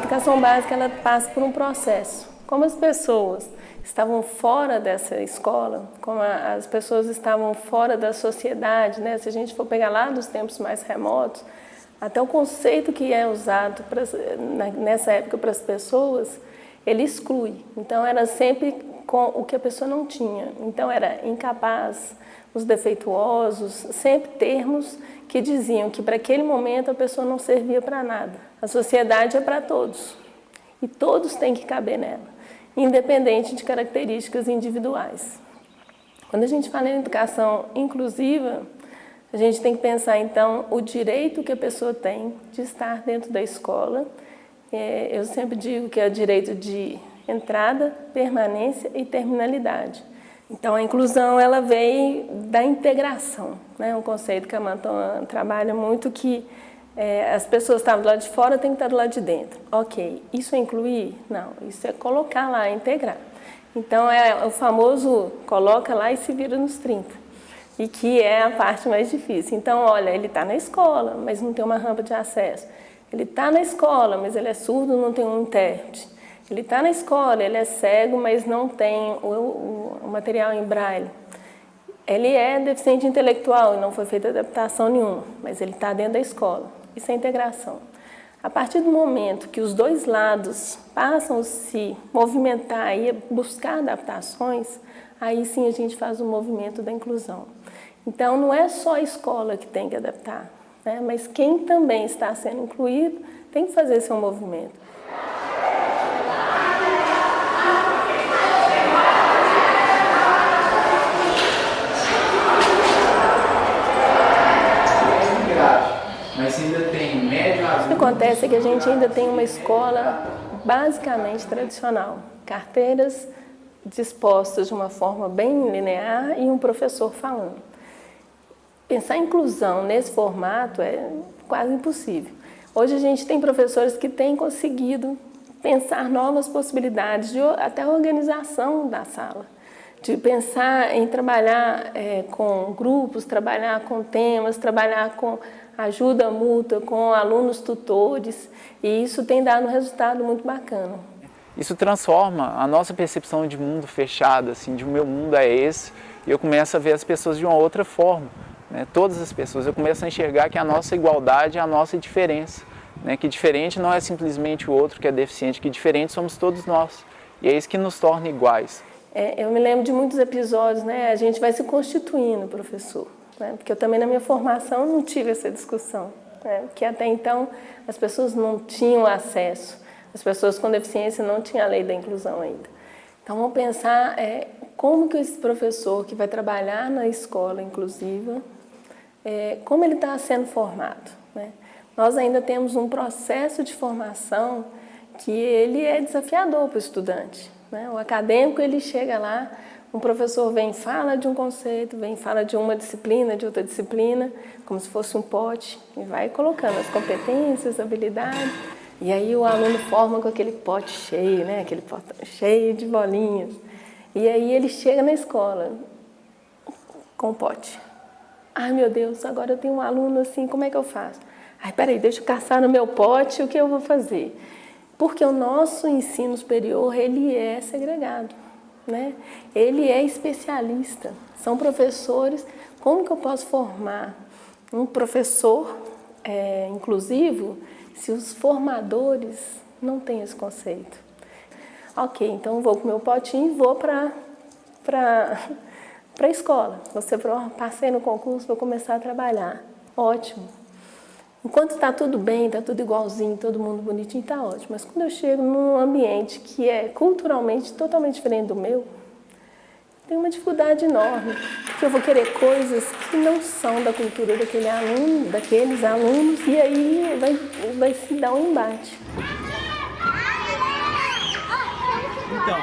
educação básica ela passa por um processo. Como as pessoas estavam fora dessa escola, como as pessoas estavam fora da sociedade, né? Se a gente for pegar lá dos tempos mais remotos, até o conceito que é usado nessa época para as pessoas, ele exclui. Então, era sempre com o que a pessoa não tinha. Então, era incapaz, os defeituosos, sempre termos que diziam que para aquele momento a pessoa não servia para nada. A sociedade é para todos e todos têm que caber nela, independente de características individuais. Quando a gente fala em educação inclusiva, a gente tem que pensar, então, o direito que a pessoa tem de estar dentro da escola. Eu sempre digo que é o direito de entrada, permanência e terminalidade. Então, a inclusão ela vem da integração, né? Um conceito que a Manton trabalha muito, que as pessoas estavam do lado de fora, tem que estar do lado de dentro. Ok, isso é incluir? Não, isso é colocar lá, integrar. Então, é o famoso coloca lá e se vira nos 30, e que é a parte mais difícil. Então, olha, ele está na escola, mas não tem uma rampa de acesso. Ele está na escola, mas ele é surdo, não tem um intérprete. Ele está na escola, ele é cego, mas não tem o material em braille. Ele é deficiente intelectual e não foi feita adaptação nenhuma, mas ele está dentro da escola. Isso é integração. A partir do momento que os dois lados passam a se movimentar e buscar adaptações, aí sim a gente faz o movimento da inclusão. Então, não é só a escola que tem que adaptar, né? Mas quem também está sendo incluído tem que fazer seu movimento. Mas ainda tem médio azul. O que acontece é que a gente ainda tem uma escola basicamente tradicional. Carteiras dispostas de uma forma bem linear e um professor falando. Pensar em inclusão nesse formato é quase impossível. Hoje a gente tem professores que têm conseguido pensar novas possibilidades, de até a organização da sala, de pensar em trabalhar com grupos, trabalhar com temas, trabalhar com ajuda mútua, com alunos tutores, e isso tem dado um resultado muito bacana. Isso transforma a nossa percepção de mundo fechado, assim, de o meu mundo é esse, e eu começo a ver as pessoas de uma outra forma, né? Todas as pessoas, eu começo a enxergar que a nossa igualdade é a nossa diferença, né? Que diferente não é simplesmente o outro que é deficiente, que diferente somos todos nós, e é isso que nos torna iguais. Eu me lembro de muitos episódios, né? A gente vai se constituindo, professor, né? Porque eu também na minha formação não tive essa discussão, né? Porque até então as pessoas não tinham acesso, as pessoas com deficiência não tinham a lei da inclusão ainda. Então vamos pensar como que esse professor que vai trabalhar na escola inclusiva, como ele está sendo formado, né? Nós ainda temos um processo de formação que ele é desafiador para o estudante, né? O acadêmico, ele chega lá, um professor vem, fala de um conceito, vem, fala de uma disciplina, de outra disciplina, como se fosse um pote, e vai colocando as competências, habilidades, e aí o aluno forma com aquele pote cheio, né? Aquele potão cheio de bolinhas. E aí ele chega na escola com o pote. Ai, meu Deus, agora eu tenho um aluno assim, como é que eu faço? Ai, peraí, deixa eu caçar no meu pote o que eu vou fazer. Porque o nosso ensino superior, ele é segregado, né? Ele é especialista. São professores. Como que eu posso formar um professor inclusivo se os formadores não têm esse conceito? Ok, então eu vou com o meu potinho e vou para a escola. Passei no concurso, vou começar a trabalhar. Ótimo. Enquanto está tudo bem, está tudo igualzinho, todo mundo bonitinho, está ótimo. Mas quando eu chego num ambiente que é culturalmente totalmente diferente do meu, tem uma dificuldade enorme, porque eu vou querer coisas que não são da cultura daqueles alunos, e aí vai se dar um embate. Então,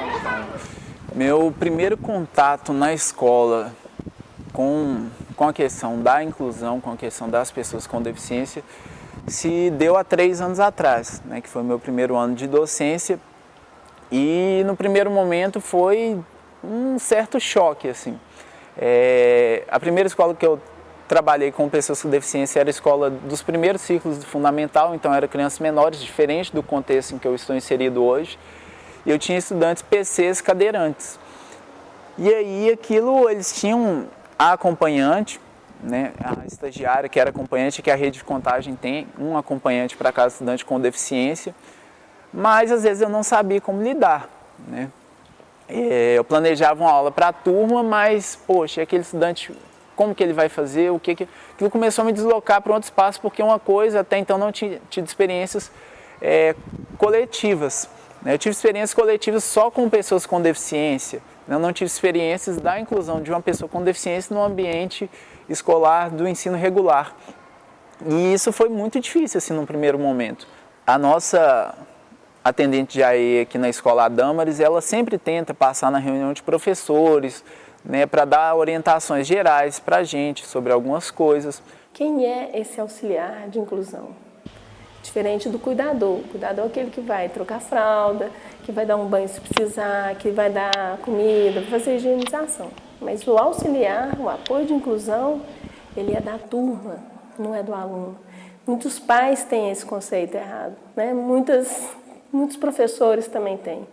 meu primeiro contato na escola com a questão da inclusão, com a questão das pessoas com deficiência, se deu há 3 anos atrás, né, que foi o meu primeiro ano de docência, e no primeiro momento foi um certo choque, assim. A primeira escola que eu trabalhei com pessoas com deficiência, era a escola dos primeiros ciclos do fundamental, então era crianças menores, diferente do contexto em que eu estou inserido hoje. E eu tinha estudantes PCs cadeirantes. E aí aquilo, eles tinham a acompanhante, né, a estagiária que era acompanhante, que a rede de contagem tem um acompanhante para cada estudante com deficiência, mas às vezes eu não sabia como lidar, né? Eu planejava uma aula para a turma, mas, poxa, aquele estudante, como que ele vai fazer, aquilo começou a me deslocar para outro espaço, porque uma coisa, até então não tinha tido experiências coletivas, né? Eu tive experiências coletivas só com pessoas com deficiência, eu não tive experiências da inclusão de uma pessoa com deficiência no ambiente escolar do ensino regular. E isso foi muito difícil, assim, no primeiro momento. A nossa atendente de AE aqui na Escola Adâmaris, ela sempre tenta passar na reunião de professores, né, para dar orientações gerais para a gente sobre algumas coisas. Quem é esse auxiliar de inclusão? Diferente do cuidador. O cuidador é aquele que vai trocar fralda, que vai dar um banho se precisar, que vai dar comida, vai fazer higienização. Mas o auxiliar, o apoio de inclusão, ele é da turma, não é do aluno. Muitos pais têm esse conceito errado, né? Muitos professores também têm.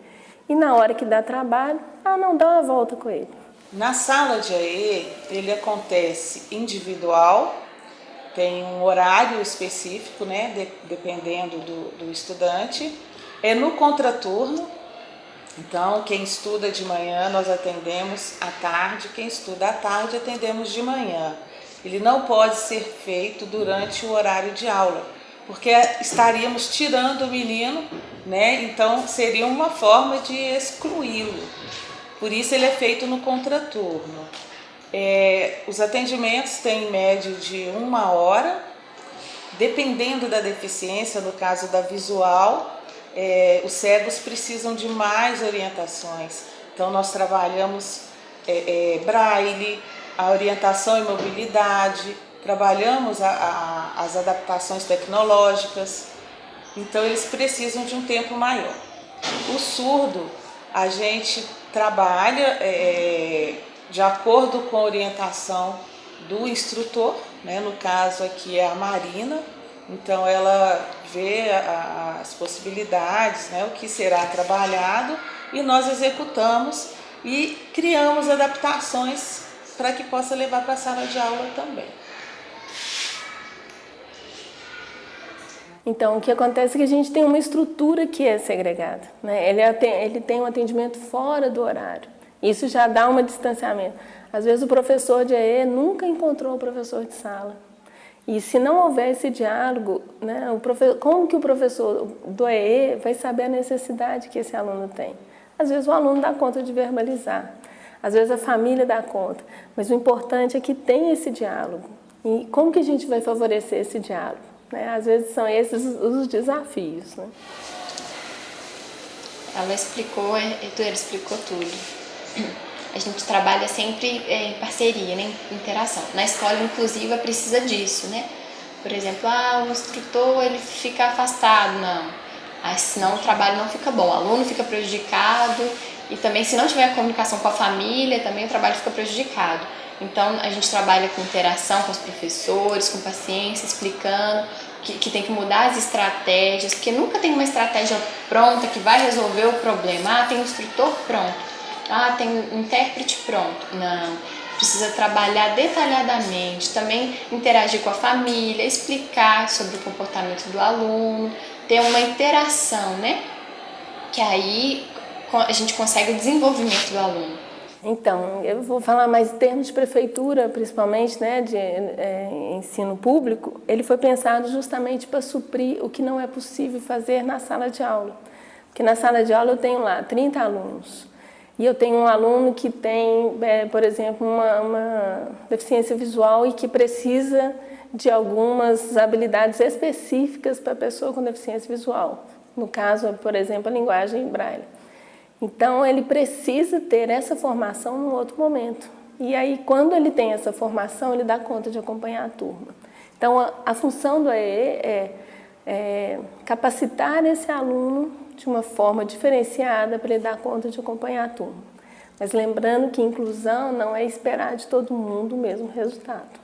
E na hora que dá trabalho, não dá uma volta com ele. Na sala de AE, ele acontece individual, tem um horário específico, né, dependendo do estudante. É no contraturno, então quem estuda de manhã nós atendemos à tarde, quem estuda à tarde atendemos de manhã. Ele não pode ser feito durante o horário de aula, porque estaríamos tirando o menino, né? Então seria uma forma de excluí-lo. Por isso ele é feito no contraturno. Os atendimentos têm em média de 1 hora, dependendo da deficiência, no caso da visual, os cegos precisam de mais orientações. Então nós trabalhamos braille, a orientação e mobilidade, trabalhamos as adaptações tecnológicas, então eles precisam de um tempo maior. O surdo, a gente trabalha de acordo com a orientação do instrutor, né? No caso aqui é a Marina, então ela vê as possibilidades, né? O que será trabalhado, e nós executamos e criamos adaptações para que possa levar para a sala de aula também. Então, o que acontece é que a gente tem uma estrutura que é segregada, né? Ele tem um atendimento fora do horário. Isso já dá um distanciamento. Às vezes o professor de AE nunca encontrou o professor de sala. E se não houver esse diálogo, né, como que o professor do AE vai saber a necessidade que esse aluno tem? Às vezes o aluno dá conta de verbalizar, às vezes a família dá conta, mas o importante é que tenha esse diálogo. E como que a gente vai favorecer esse diálogo? Às vezes são esses os desafios, né? Ela explicou, ele explicou tudo. A gente trabalha sempre em parceria, né, em interação. Na escola inclusiva precisa disso, né? Por exemplo, o instrutor ele fica afastado, não. Senão o trabalho não fica bom, o aluno fica prejudicado e também se não tiver a comunicação com a família, também o trabalho fica prejudicado. Então a gente trabalha com interação com os professores, com paciência, explicando que tem que mudar as estratégias, porque nunca tem uma estratégia pronta que vai resolver o problema. Tem um instrutor pronto. Tem um intérprete pronto. Não, precisa trabalhar detalhadamente, também interagir com a família, explicar sobre o comportamento do aluno, ter uma interação, né? Que aí a gente consegue o desenvolvimento do aluno. Então, eu vou falar mais em termos de prefeitura, principalmente, né, de ensino público. Ele foi pensado justamente para suprir o que não é possível fazer na sala de aula. Porque na sala de aula eu tenho lá 30 alunos. E eu tenho um aluno que tem, por exemplo, uma deficiência visual e que precisa de algumas habilidades específicas para a pessoa com deficiência visual. No caso, por exemplo, a linguagem braille. Então, ele precisa ter essa formação num outro momento. E aí, quando ele tem essa formação, ele dá conta de acompanhar a turma. Então, a função do AE é capacitar esse aluno de uma forma diferenciada para ele dar conta de acompanhar a turma. Mas lembrando que inclusão não é esperar de todo mundo o mesmo resultado.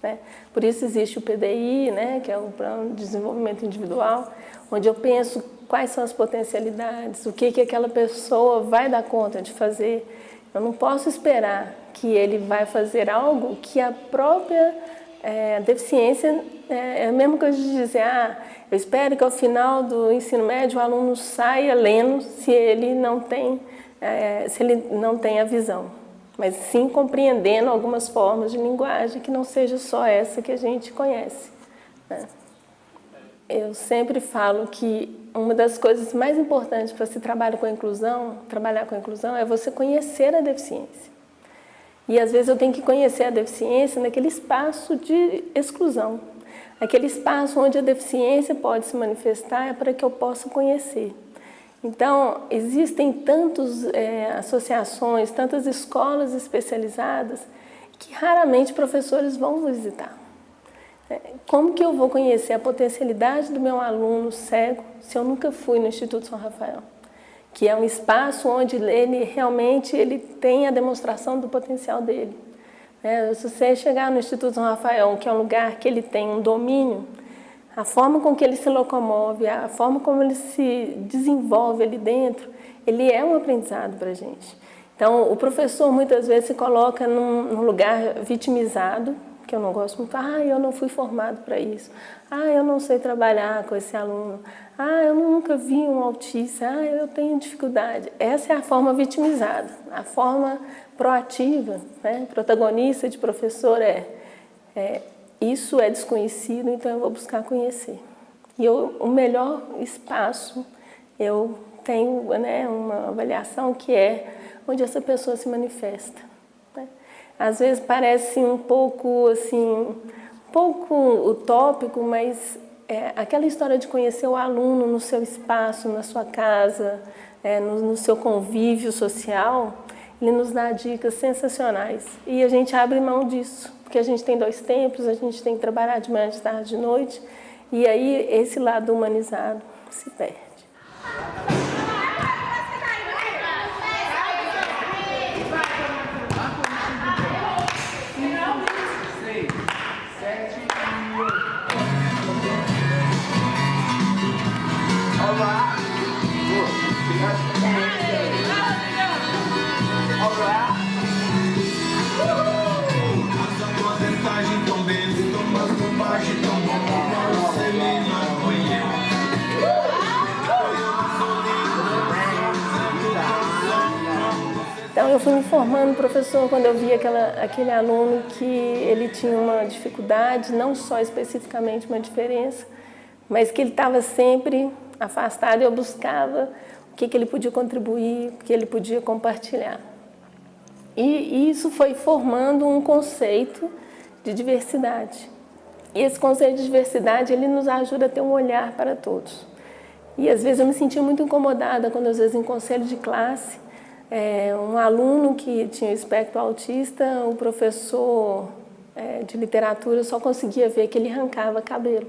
né? Por isso existe o PDI, né, que é o Plano de Desenvolvimento Individual, onde eu penso quais são as potencialidades, o que aquela pessoa vai dar conta de fazer. Eu não posso esperar que ele vai fazer algo que a própria deficiência é a mesma coisa de dizer, eu espero que ao final do ensino médio o aluno saia lendo se ele não tem a visão, mas sim compreendendo algumas formas de linguagem que não seja só essa que a gente conhece, né? Eu sempre falo que uma das coisas mais importantes para se trabalhar com a inclusão é você conhecer a deficiência. E às vezes eu tenho que conhecer a deficiência naquele espaço de exclusão. Aquele espaço onde a deficiência pode se manifestar é para que eu possa conhecer. Então, existem tantas associações, tantas escolas especializadas que raramente professores vão visitar. Como que eu vou conhecer a potencialidade do meu aluno cego se eu nunca fui no Instituto São Rafael? Que é um espaço onde ele realmente tem a demonstração do potencial dele. Se você chegar no Instituto São Rafael, que é um lugar que ele tem um domínio, a forma com que ele se locomove, a forma como ele se desenvolve ali dentro, ele é um aprendizado para a gente. Então, o professor muitas vezes se coloca num lugar vitimizado, que eu não gosto muito, eu não fui formado para isso, eu não sei trabalhar com esse aluno, eu nunca vi um autista, eu tenho dificuldade. Essa é a forma vitimizada. A forma proativa, né, protagonista de professor isso é desconhecido, então eu vou buscar conhecer. E o melhor espaço, eu tenho, né, uma avaliação que é onde essa pessoa se manifesta. Às vezes parece um pouco utópico, mas aquela história de conhecer o aluno no seu espaço, na sua casa, no seu convívio social, ele nos dá dicas sensacionais. E a gente abre mão disso, porque a gente tem 2 tempos, a gente tem que trabalhar de manhã, de tarde, de noite, e aí esse lado humanizado se perde. 7 e 8. Olá! Olá! Passa tua testagem tão bem, toma bobagem tão bom, você me não conhece. Então eu fui me formando professor quando eu vi aquele aluno que ele tinha uma dificuldade, não só especificamente uma diferença, mas que ele estava sempre afastado e eu buscava o que ele podia contribuir, o que ele podia compartilhar. E isso foi formando um conceito de diversidade. E esse conceito de diversidade, ele nos ajuda a ter um olhar para todos. E às vezes eu me sentia muito incomodada quando às vezes em conselho de classe, um aluno que tinha espectro autista, o professor de literatura só conseguia ver que ele arrancava cabelo,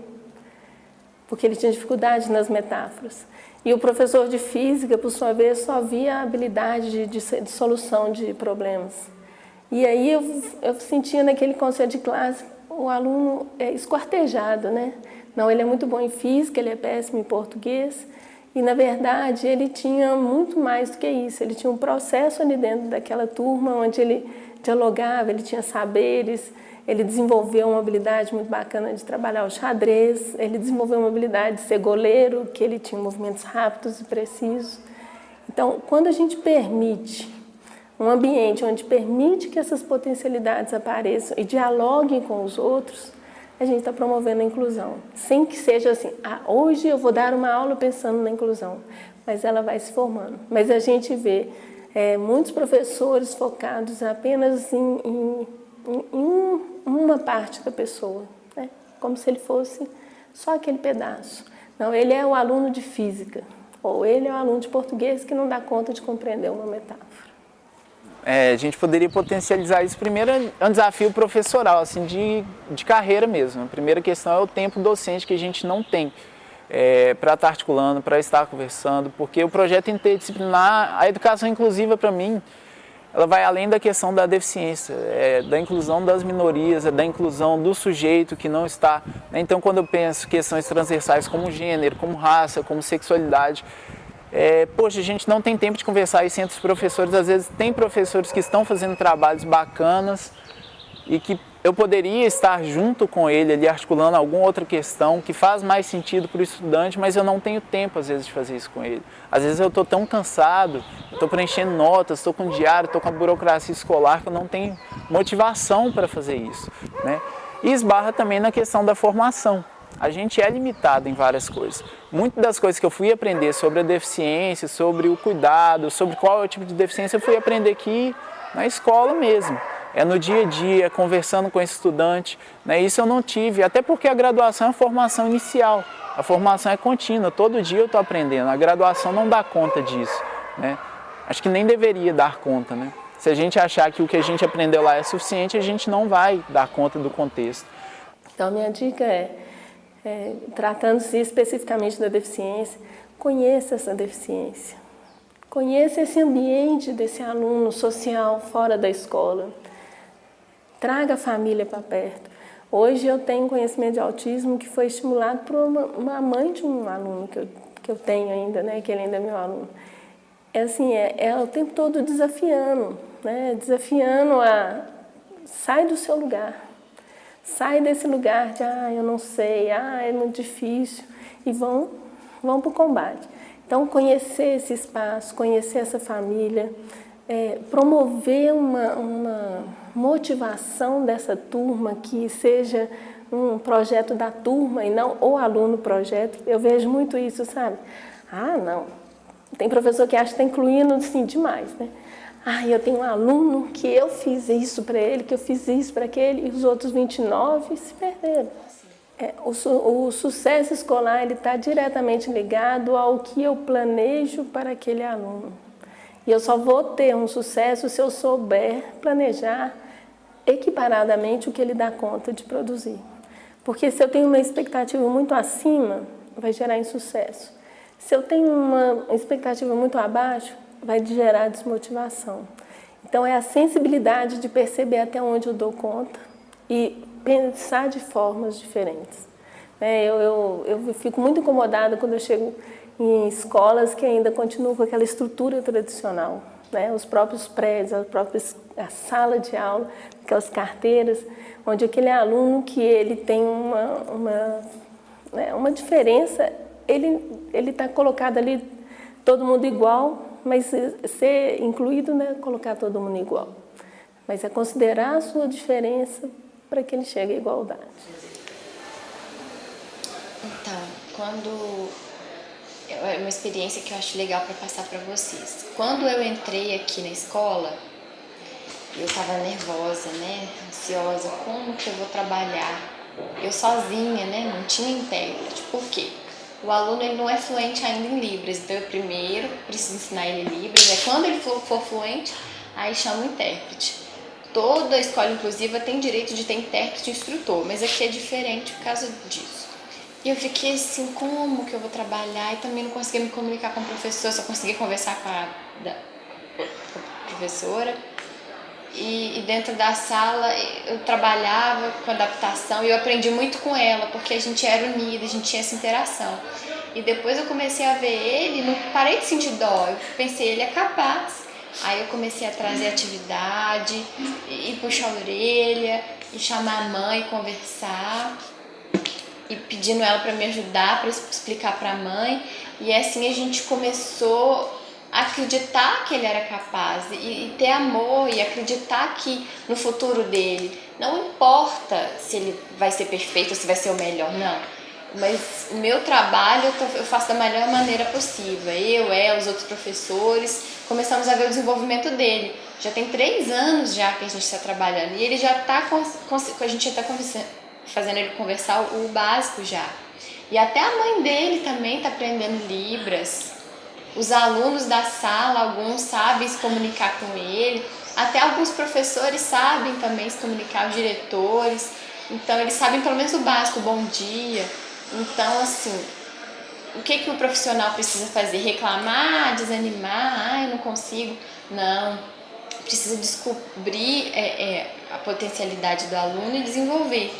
porque ele tinha dificuldade nas metáforas. E o professor de física, por sua vez, só via a habilidade de solução de problemas. E aí eu sentia naquele conselho de classe o aluno esquartejado, né? Não, ele é muito bom em física, ele é péssimo em português. E, na verdade, ele tinha muito mais do que isso. Ele tinha um processo ali dentro daquela turma onde ele dialogava, ele tinha saberes, ele desenvolveu uma habilidade muito bacana de trabalhar o xadrez, ele desenvolveu uma habilidade de ser goleiro, que ele tinha movimentos rápidos e precisos. Então, quando a gente permite um ambiente onde permite que essas potencialidades apareçam e dialoguem com os outros, a gente está promovendo a inclusão. Sem que seja assim, hoje eu vou dar uma aula pensando na inclusão, mas ela vai se formando. Mas a gente vê muitos professores focados apenas em uma parte da pessoa, né? Como se ele fosse só aquele pedaço. Não, ele é o aluno de física, ou ele é o aluno de português que não dá conta de compreender uma metáfora. A gente poderia potencializar isso. Primeiro é um desafio professoral, assim, de carreira mesmo. A primeira questão é o tempo docente que a gente não tem para estar articulando, para estar conversando, porque o projeto interdisciplinar, a educação inclusiva para mim, ela vai além da questão da deficiência, da inclusão das minorias, da inclusão do sujeito que não está, né? Então, quando eu penso questões transversais como gênero, como raça, como sexualidade, poxa, a gente não tem tempo de conversar isso entre os professores. Às vezes tem professores que estão fazendo trabalhos bacanas e que eu poderia estar junto com ele ali articulando alguma outra questão que faz mais sentido para o estudante, mas eu não tenho tempo às vezes de fazer isso com ele. Às vezes eu estou tão cansado, estou preenchendo notas, estou com diário, estou com a burocracia escolar que eu não tenho motivação para fazer isso, né? E esbarra também na questão da formação. A gente é limitado em várias coisas. Muitas das coisas que eu fui aprender sobre a deficiência, sobre o cuidado, sobre qual é o tipo de deficiência, eu fui aprender aqui na escola mesmo. No dia a dia, conversando com esse estudante, né? Isso eu não tive, até porque a graduação é a formação inicial, a formação é contínua, todo dia eu estou aprendendo, a graduação não dá conta disso, né? Acho que nem deveria dar conta, né? Se a gente achar que o que a gente aprendeu lá é suficiente, a gente não vai dar conta do contexto. Então, minha dica tratando-se especificamente da deficiência, conheça essa deficiência, conheça esse ambiente desse aluno social fora da escola. Traga a família para perto. Hoje eu tenho conhecimento de autismo que foi estimulado por uma mãe de um aluno que eu tenho ainda, né, que ele ainda é meu aluno. É o tempo todo desafiando, né, desafiando sai do seu lugar. Sai desse lugar de, eu não sei, é muito difícil, e vão para o combate. Então, conhecer esse espaço, conhecer essa família, promover uma motivação dessa turma, que seja um projeto da turma e não o aluno projeto. Eu vejo muito isso, sabe? Não. Tem professor que acha que está incluindo assim, demais, né? Eu tenho um aluno que eu fiz isso para ele, que eu fiz isso para aquele, e os outros 29 se perderam. O sucesso escolar está diretamente ligado ao que eu planejo para aquele aluno. E eu só vou ter um sucesso se eu souber planejar equiparadamente o que ele dá conta de produzir. Porque se eu tenho uma expectativa muito acima, vai gerar insucesso. Se eu tenho uma expectativa muito abaixo, vai gerar desmotivação. Então, é a sensibilidade de perceber até onde eu dou conta e pensar de formas diferentes. Eu fico muito incomodada quando eu chego em escolas que ainda continuam com aquela estrutura tradicional, né? Os próprios prédios, a sala de aula, aquelas carteiras, onde aquele aluno que ele tem uma diferença, ele está colocado ali, todo mundo igual, mas ser incluído não é colocar todo mundo igual, mas é considerar a sua diferença para que ele chegue à igualdade. Então, é uma experiência que eu acho legal para passar para vocês. Quando eu entrei aqui na escola, eu estava nervosa, né? Ansiosa, como que eu vou trabalhar? Eu sozinha, né? Não tinha intérprete. Por quê? O aluno ele não é fluente ainda em Libras, então eu primeiro preciso ensinar ele Libras. Quando ele for fluente, aí chama o intérprete. Toda escola inclusiva tem direito de ter intérprete e instrutor, mas aqui é diferente por causa disso. E eu fiquei assim, como que eu vou trabalhar? E também não conseguia me comunicar com o professor, só conseguia conversar com a professora. E dentro da sala eu trabalhava com adaptação e eu aprendi muito com ela, porque a gente era unida, a gente tinha essa interação. E depois eu comecei a ver ele, não parei de sentir dó, eu pensei, ele é capaz. Aí eu comecei a trazer atividade, e puxar a orelha, e chamar a mãe, conversar, e pedindo ela para me ajudar, para explicar para a mãe. E assim a gente começou a acreditar que ele era capaz e ter amor e acreditar que no futuro dele, não importa se ele vai ser perfeito ou se vai ser o melhor, não. Mas o meu trabalho eu faço da melhor maneira possível. Os outros professores, começamos a ver o desenvolvimento dele. Já tem 3 anos já que a gente está trabalhando e ele já está, a gente já está fazendo ele conversar o básico já. E até a mãe dele também está aprendendo Libras. Os alunos da sala, alguns sabem se comunicar com ele, até alguns professores sabem também se comunicar, os diretores, então eles sabem pelo menos o básico, bom dia. Então, assim, o que o profissional precisa fazer? Reclamar, desanimar, eu não consigo? Não. precisa descobrir a potencialidade do aluno e desenvolver.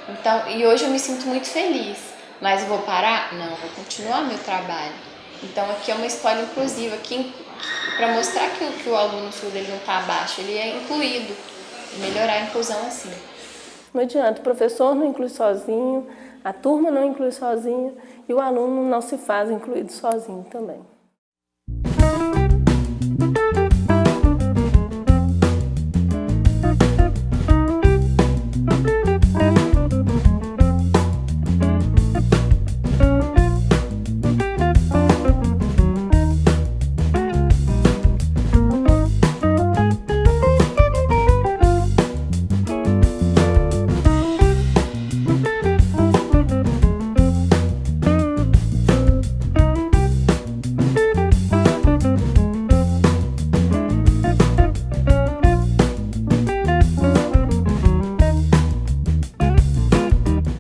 Então, e hoje eu me sinto muito feliz, mas eu vou parar? Não, eu vou continuar meu trabalho. Então aqui é uma escola inclusiva, para mostrar que o aluno surdo ele não está abaixo, ele é incluído, e melhorar a inclusão assim. Não adianta, o professor não inclui sozinho, a turma não inclui sozinha e o aluno não se faz incluído sozinho também.